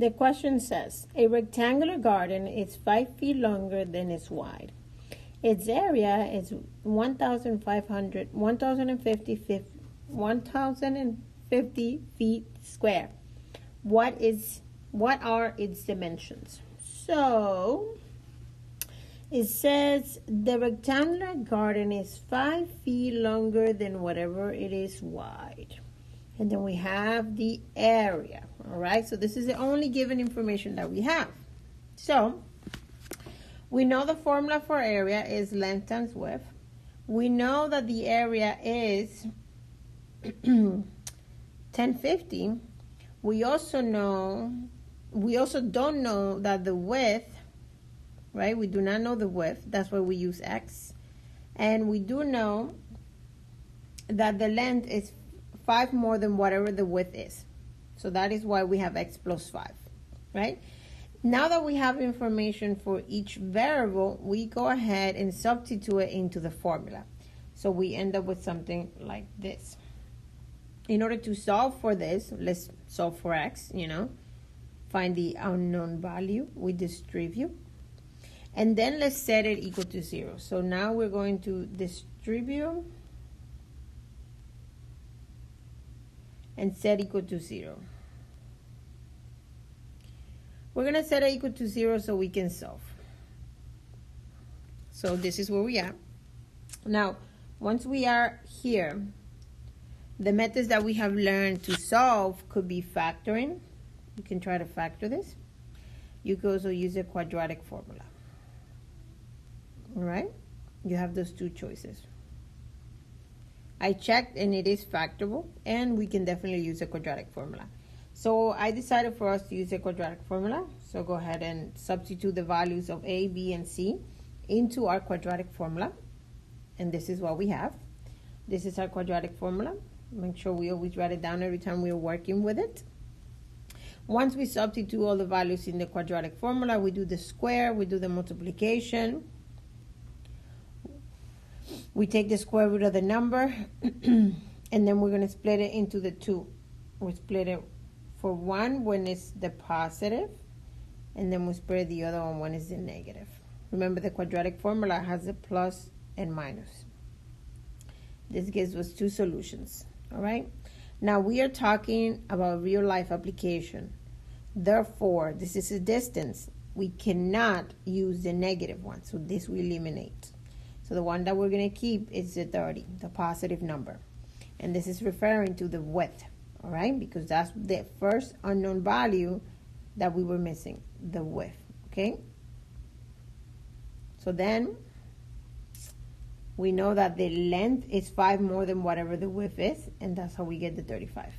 The question says, a rectangular garden is 5 feet longer than it's wide. Its area is 1,050 feet square. What are its dimensions? So it says the rectangular garden is 5 feet longer than whatever it is wide. And then we have the area. All right, so this is the only given information that we have. So we know the formula for area is length times width. We know that the area is 1050. We also don't know that the width, right? We do not know the width. That's why we use x. And we do know that the length is 5 more than whatever the width is. So that is why we have x plus 5, right? Now that we have information for each variable, we go ahead and substitute it into the formula. So we end up with something like this. In order to solve for this, let's solve for x, find the unknown value, we distribute. And then let's set it equal to 0. So now we're going to distribute and set equal to 0. We're going to set it equal to 0 so we can solve. So this is where we are. Now, once we are here, the methods that we have learned to solve could be factoring. You can try to factor this. You can also use a quadratic formula. All right? You have those two choices. I checked and it is factorable, and we can definitely use a quadratic formula. So I decided for us to use a quadratic formula. So go ahead and substitute the values of a, b, and c into our quadratic formula. And this is what we have. This is our quadratic formula. Make sure we always write it down every time we are working with it. Once we substitute all the values in the quadratic formula, we do the square, we do the multiplication. We take the square root of the number, and then we're going to split it into the two. We split it for one when it's the positive, and then we split the other one when it's the negative. Remember, the quadratic formula has a plus and minus. This gives us two solutions, all right? Now, we are talking about real-life application. Therefore, this is a distance. We cannot use the negative one, so this we eliminate. So the one that we're going to keep is the 30, the positive number. And this is referring to the width, all right? Because that's the first unknown value that we were missing, the width, okay? So then we know that the length is 5 more than whatever the width is, and that's how we get the 35.